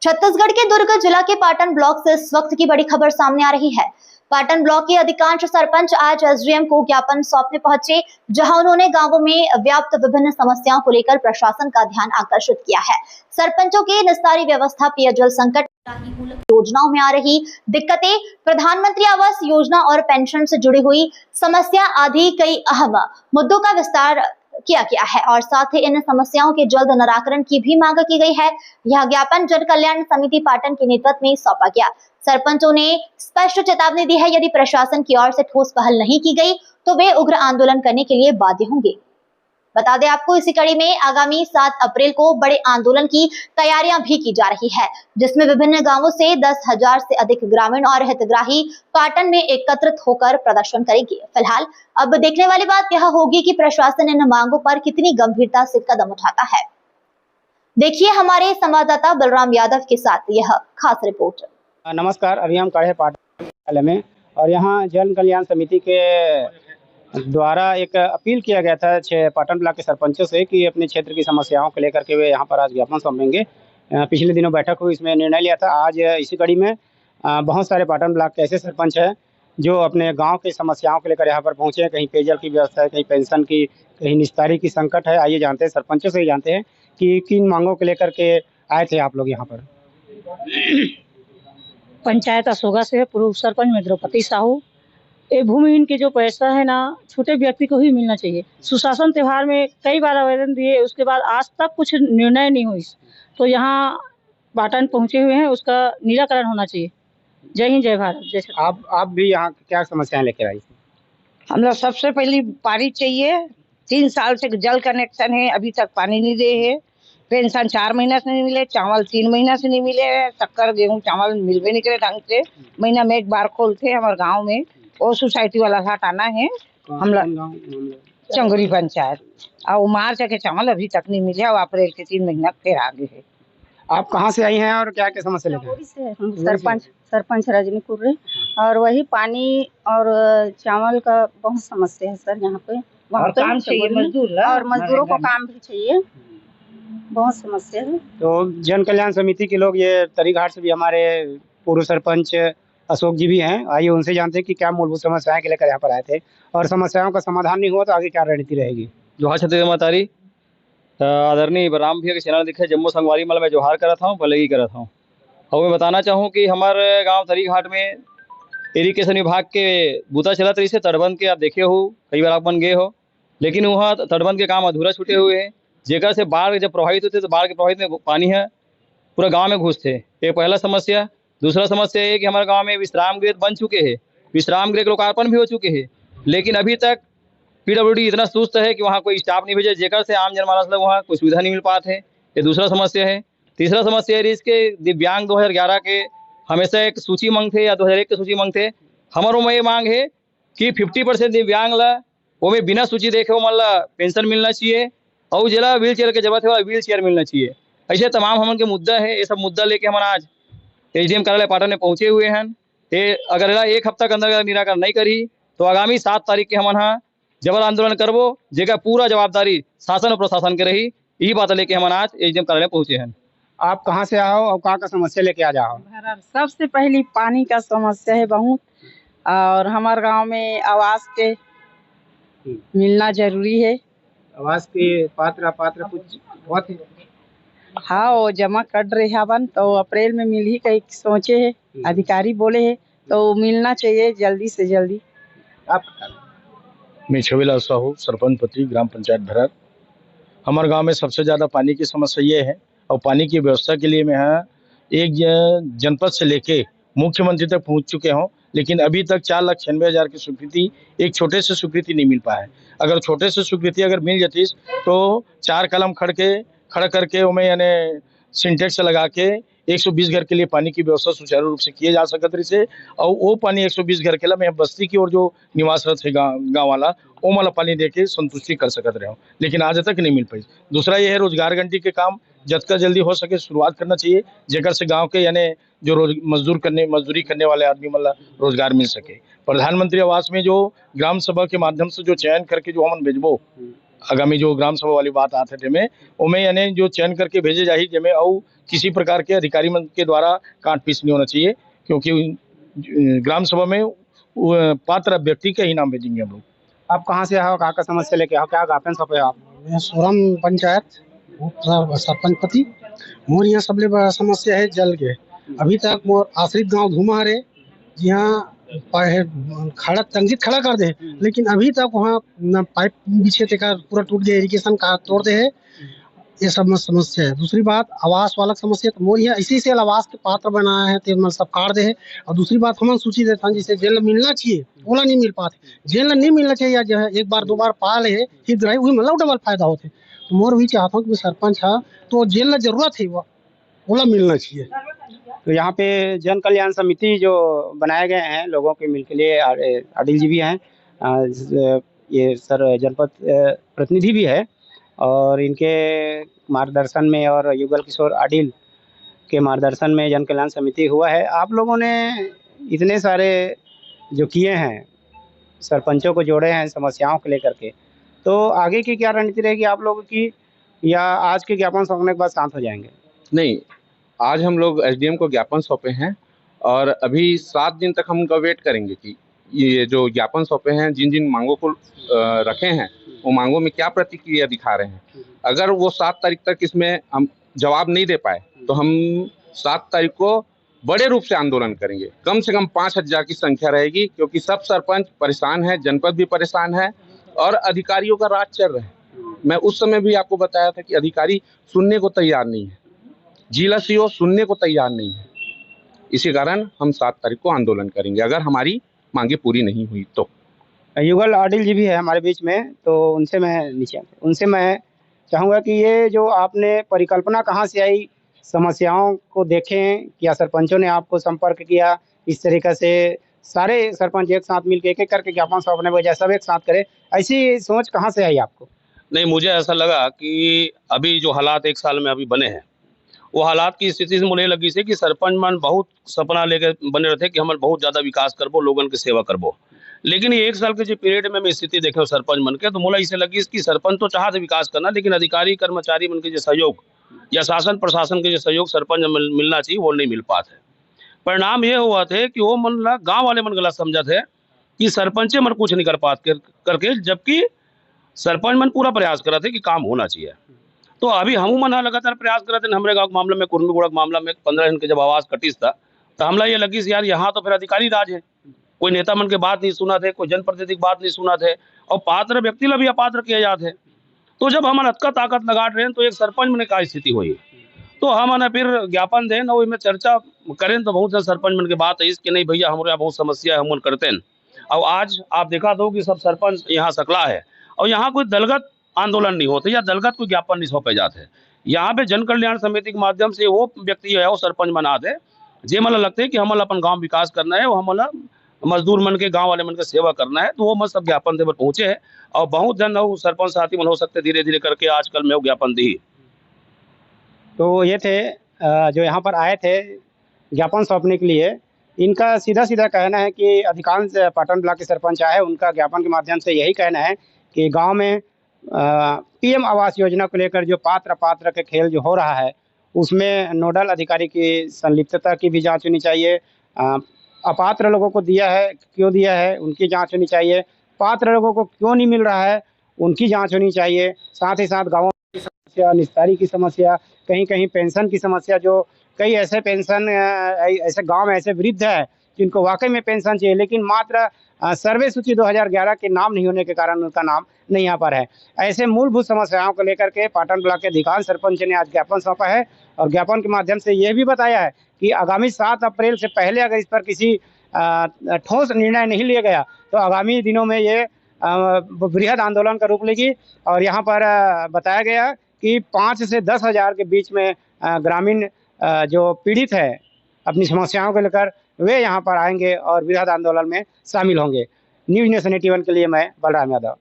छत्तीसगढ़ के दुर्ग जिला के पाटन ब्लॉक से इस वक्त की बड़ी खबर सामने आ रही है। पाटन ब्लॉक के अधिकांश सरपंच आज एसडीएम को ज्ञापन सौंपने पहुंचे, जहां उन्होंने गांवों में व्याप्त विभिन्न समस्याओं को लेकर प्रशासन का ध्यान आकर्षित किया है। सरपंचों की निस्तारी व्यवस्था, पेयजल संकट, योजनाओं में आ रही दिक्कतें, प्रधानमंत्री आवास योजना और पेंशन से जुड़ी हुई समस्या आदि कई अहम मुद्दों का विस्तार किया गया है और साथ ही इन समस्याओं के जल्द निराकरण की भी मांग की गई है। यह ज्ञापन जन कल्याण समिति पाटन के नेतृत्व में सौंपा गया। सरपंचों ने स्पष्ट चेतावनी दी है, यदि प्रशासन की ओर से ठोस पहल नहीं की गई तो वे उग्र आंदोलन करने के लिए बाध्य होंगे। बता दें आपको, इसी कड़ी में आगामी 7 अप्रैल को बड़े आंदोलन की तैयारियां भी की जा रही है, जिसमें विभिन्न गांवों से 10,000 से अधिक ग्रामीण और हितग्राही पाटन में एकत्रित होकर प्रदर्शन करेंगे। फिलहाल अब देखने वाली बात यह होगी कि प्रशासन इन मांगों पर कितनी गंभीरता से कदम उठाता है। देखिए हमारे संवाददाता बलराम यादव के साथ यह खास रिपोर्ट। नमस्कार, अभी हम खड़े पाटन में और यहाँ जन कल्याण समिति के द्वारा एक अपील किया गया था पाटन ब्लॉक के सरपंचों से कि अपने क्षेत्र की समस्याओं को लेकर के वे यहाँ पर आज ज्ञापन सौंपेंगे। पिछले दिनों बैठक हुई, इसमें निर्णय लिया था। आज इसी कड़ी में बहुत सारे पाटन ब्लॉक के ऐसे सरपंच हैं जो अपने गांव की समस्याओं को लेकर यहाँ पर पहुँचे हैं। कहीं पेयजल की व्यवस्था है, कहीं पेंशन की, कहीं निस्तारी की संकट है। आइए जानते हैं, सरपंचों से ही जानते हैं कि किन मांगों को लेकर के आए थे आप लोग यहाँ पर। पंचायत अशोका से पूर्व सरपंच में द्रौपदी साहू। ये भूमिहीन के जो पैसा है ना, छोटे व्यक्ति को ही मिलना चाहिए। सुशासन त्योहार में कई बार आवेदन दिए, उसके बाद आज तक कुछ निर्णय नहीं हुई। तो यहाँ पाटन पहुंचे हुए हैं, उसका निराकरण होना चाहिए। जय हिंद, जय भारत। जैसे आप भी यहाँ क्या समस्याएं लेकर आई? हम लोग सबसे पहले पानी चाहिए। 3 साल से जल कनेक्शन है, अभी तक पानी नहीं दे है। पेंशन 4 महीना से नहीं मिले, चावल 3 महीना से नहीं मिले, शक्कर गेहूँ चावल मिलवे नहीं करे ढंग से। महीना में एक बार खोलते हमारे गाँव में, और सोसाइटी वाला हटाना है। हम लोग चंगरी पंचायत और मार्च के चावल अभी तक नहीं मिले और अप्रैल के 3 महीना फिर आगे है। आप कहाँ से आई हैं और क्या क्या समस्या लेकर? सरपंच रजनीपुर है और वही पानी और चावल का बहुत समस्या है सर यहाँ पे। और काम चाहिए, मजदूर और मजदूरों को काम भी चाहिए, बहुत समस्या है। तो जन कल्याण समिति के लोग, ये तरीघाट से भी हमारे पूर्व सरपंच अशोक जी भी हैं, आइए उनसे जानते हैं कि क्या मूलभूत समस्याएं के लेकर यहाँ पर आए थे और समस्याओं का समाधान नहीं हुआ तो आगे क्या रणनीति रहेगी। जोहार छत्तीसगढ़ मातारी आदरणीय बलराम भैया के चैनल दिखे जम्मू संगवारी मल मैं जोहार करता हूँ, भले ही करता हूँ। और मैं बताना चाहूँ कि हमारे गांव तरीघाट में इरिगेशन विभाग के बूता चलत रही से तटबंध के, आप देखे हो, कई बार आप बन गए हो, लेकिन वहाँ तटबंध के काम अधूरा छूटे हुए हैं, जेकर से बाढ़ जब प्रभावित होते तो बाढ़ के प्रभावित में पानी है पूरा गाँव में घुसते। ये पहला समस्या। दूसरा समस्या है कि हमारे गांव में विश्राम गृह बन चुके हैं, विश्राम गृह के लोकार्पण भी हो चुके हैं, लेकिन अभी तक पीडब्ल्यूडी इतना सुस्त है कि वहाँ कोई स्टाफ नहीं भेजे, जेकर से आम जनमानस लोग वहाँ कोई सुविधा नहीं मिल पाते है। ये दूसरा समस्या है। तीसरा समस्या है इसके दिव्यांग 2011 के हमेशा एक सूची मांग थे या 2001 के सूची मांग थे। हमारों में ये मांग है कि 50% दिव्यांग ला वो में बिना सूची देखे वो मतलब पेंशन मिलना चाहिए और जिला व्हील चेयर की जरूरत है व्हील चेयर मिलना चाहिए। ऐसे तमाम हम के मुद्दा है। ये सब मुद्दा लेके हम आज एसडीएम कार्यालय पाटन में पहुंचे हुए हैं। ये अगर एक हफ्ता के अंदर निराकरण नहीं करी तो आगामी 7 तारीख के हम यहाँ जबर आंदोलन करबो, जेका पूरा जवाबदारी शासन और प्रशासन के रही। यही बात लेके हम आज एसडीएम कार्यालय पहुंचे हैं। आप कहाँ से आओ और कहाँ का समस्या लेके आ जाओ? सबसे पहली पानी का समस्या है बहुत, और हमारे गांव में आवास के मिलना जरूरी है। आवास के पात्र कुछ बहुत है। हाँ, वो जमा कर रहे हवन तो अप्रैल में मिल ही कहीं सोचे है, अधिकारी बोले है तो मिलना चाहिए जल्दी से जल्दी। आप मैं छविलाल साहू, सरपंच पति, ग्राम पंचायत धरर। हमारे गांव में सबसे ज़्यादा पानी की समस्या ये है और पानी की व्यवस्था के लिए मैं यहाँ एक जनपद से लेके मुख्यमंत्री तक पहुँच चुके हूँ, लेकिन अभी तक 4,96,000 की स्वीकृति, एक छोटे से स्वीकृति नहीं मिल पाया है। अगर छोटे से स्वीकृति अगर मिल जाती तो 4 कलम खड़ा करके उन्हें यानी सिंटेक्स लगा के 120 घर के लिए पानी की व्यवस्था सुचारू रूप से किए जा सकत रही से, और वो पानी 120 घर के लिए मैं बस्ती की और जो निवासरत है गाँव वाला वो वाला पानी दे के संतुष्टि कर सकत रहे हो, लेकिन आज तक नहीं मिल पाई। दूसरा ये है रोजगार गारंटी के काम जितना जल्दी हो सके शुरुआत करना चाहिए, जेकर से गाँव के यानी जो मजदूरी करने वाले आदमी मतलब रोजगार मिल सके। प्रधानमंत्री आवास में जो ग्राम सभा के माध्यम से जो चयन करके जो हम भेजबो आगामी जो ग्राम सभा वाली बात आते थे में उमें यानी जो चयन करके भेजे जाही जिसमें और किसी प्रकार के अधिकारी मन के द्वारा काट पीस नहीं होना चाहिए, क्योंकि ग्राम सभा में पात्र व्यक्ति का ही नाम भेजेंगे हम लोग। आप कहाँ से आओ, कहाँ का समस्या लेके आओ, क्या ज्ञापन सौंपे आप? मैं सोरम पंचायत सरपंच पति मोर यहाँ सबले बड़ा समस्या है जल के। अभी तक मोर आश्रित गांव धुमा रे यहाँ खड़ा तंगित खड़ा कर दे, लेकिन अभी तक वहाँ न पाइप बिछे थे का पूरा टूट गया, इरिगेशन का तोड़ दे है। ये सब समस्या है। दूसरी बात आवास वाला समस्या, तो मोर यहाँ इसी से आवास के पात्र बनाया है तो मतलब सब काट दे है। और दूसरी बात हम सूची देता हूँ जिसे जेल मिलना चाहिए ओला नहीं मिल पाते, जेल नहीं मिलना चाहिए या जो है एक बार दो बार पाल है हित रहे वही मतलब डबल फायदा होते। तो मोर भी चाहता हूँ कि सरपंच है तो जेल जरूरत है वो ओला मिलना चाहिए। तो यहाँ पे जन कल्याण समिति जो बनाए गए हैं लोगों के मिल के लिए, आदिल जी भी हैं, ये सर जनपद प्रतिनिधि भी है, और इनके मार्गदर्शन में और युगल किशोर आदिल के मार्गदर्शन में जन कल्याण समिति हुआ है। आप लोगों ने इतने सारे जो किए हैं, सरपंचों को जोड़े हैं समस्याओं को लेकर के, तो आगे की क्या रणनीति रहेगी आप लोगों की, या आज के ज्ञापन सौंपने के बाद शांत हो जाएंगे? नहीं, आज हम लोग एसडीएम को ज्ञापन सौंपे हैं और अभी 7 दिन तक हम उनका वेट करेंगे कि ये जो ज्ञापन सौंपे हैं जिन जिन मांगों को रखे हैं वो मांगों में क्या प्रतिक्रिया दिखा रहे हैं। अगर वो 7 तारीख तक इसमें हम जवाब नहीं दे पाए तो हम 7 तारीख को बड़े रूप से आंदोलन करेंगे। कम से कम 5000 की संख्या रहेगी, क्योंकि सब सरपंच परेशान है, जनपद भी परेशान है और अधिकारियों का राज चल रहा है। मैं उस समय भी आपको बताया था कि अधिकारी सुनने को तैयार नहीं है, जिला सीओ सुनने को तैयार नहीं है। इसी कारण हम 7 तारीख को आंदोलन करेंगे अगर हमारी मांगे पूरी नहीं हुई तो। युगल आदिल जी भी है हमारे बीच में, तो उनसे मैं चाहूँगा कि ये जो आपने परिकल्पना कहाँ से आई, समस्याओं को देखें, क्या सरपंचों ने आपको संपर्क किया, इस तरीक़े से सारे सरपंच एक साथ मिल के एक एक करके ज्ञापन सौंपने बजाय सब एक साथ करें, ऐसी सोच कहाँ से आई आपको? नहीं, मुझे ऐसा लगा कि अभी जो हालात 1 साल में अभी बने हैं, वो हालात की स्थिति से मुझे लगी से कि सरपंच मन बहुत सपना लेके बने रहते कि हम बहुत ज़्यादा विकास करबो, लोगन की सेवा करबो। लेकिन ये 1 साल के जो पीरियड में मैं स्थिति देखे सरपंच मन के, तो मुझे इसे लगी कि सरपंच तो चाहते विकास करना, लेकिन अधिकारी कर्मचारी मन के जो सहयोग या शासन प्रशासन के जो सहयोग सरपंच मिलना चाहिए वो नहीं मिल पाते। परिणाम ये हुआ थे कि वो मन गाँव वाले मन गलत समझा थे कि सरपंचे मन कुछ नहीं कर पाते करके, जबकि सरपंच मन पूरा प्रयास कर रहे थे कि काम होना चाहिए। तो अभी हम मन लगातार प्रयास कर रहे थे। हमारे गाँव के मामले में, कुर्मीगुड़ा के मामला में 15 दिन के जब आवाज कटिस था, तो हमला ये लगी यार यहाँ तो फिर अधिकारी राज है, कोई नेता मन के बात नहीं सुना थे, कोई जनप्रतिनिधि की बात नहीं सुना थे, और पात्र व्यक्ति ला भी अपात्र किए जाते हैं। तो जब हम अतका ताकत लगा रहे हैं तो एक सरपंच में क्या स्थिति हुई, तो हम फिर ज्ञापन दें ना, में चर्चा करें तो बहुत सरपंच मन के बात है इसके नहीं भैया हमारे यहाँ बहुत समस्या है, हम करते हैं। और आज आप देखा दो कि सब सरपंच यहाँ सकला है और यहाँ कोई दलगत आंदोलन नहीं होते या दलगत कोई ज्ञापन नहीं सौंपे जाते। यहाँ पे जन कल्याण समिति के माध्यम से वो व्यक्ति जो है वो सरपंच बना दे, जे मला लगते है कि हमारा अपन गांव विकास करना है, वो हमारा मजदूर मन के गांव वाले मन के सेवा करना है, तो वो सब ज्ञापन दे पर पहुंचे है। और बहुत जन सरपंच साथी मन हो सकते धीरे धीरे करके आजकल में वो ज्ञापन दी। तो ये थे जो यहाँ पर आए थे ज्ञापन सौंपने के लिए, इनका सीधा सीधा कहना है कि अधिकांश पाटन ब्लॉक के सरपंच आए, उनका ज्ञापन के माध्यम से यही कहना है कि गांव में पीएम आवास योजना को लेकर जो पात्र अपात्र के खेल जो हो रहा है, उसमें नोडल अधिकारी की संलिप्तता की भी जांच होनी चाहिए। अपात्र लोगों को दिया है, क्यों दिया है, उनकी जांच होनी चाहिए। पात्र लोगों को क्यों नहीं मिल रहा है, उनकी जांच होनी चाहिए। साथ ही साथ गाँवों की समस्या, निस्तारी की समस्या, कहीं कहीं पेंशन की समस्या, जो कई ऐसे पेंशन ऐसे गांव ऐसे वृद्ध है जिनको वाकई में पेंशन चाहिए, लेकिन मात्र सर्वे सूची 2011 के नाम नहीं होने के कारण उनका नाम नहीं यहाँ पर है। ऐसे मूलभूत समस्याओं को लेकर के पाटन ब्लॉक के अधिकांश सरपंच ने आज ज्ञापन सौंपा है, और ज्ञापन के माध्यम से यह भी बताया है कि आगामी 7 अप्रैल से पहले अगर इस पर किसी ठोस निर्णय नहीं लिया गया तो आगामी दिनों में ये बृहद आंदोलन का रूप लेगी। और यहाँ पर बताया गया कि 5 से 10 हज़ार के बीच में ग्रामीण जो पीड़ित है अपनी समस्याओं को लेकर, वे यहाँ पर आएंगे और बृहद आंदोलन में शामिल होंगे। न्यूज़ नेशन 81 के लिए मैं बलराम यादव।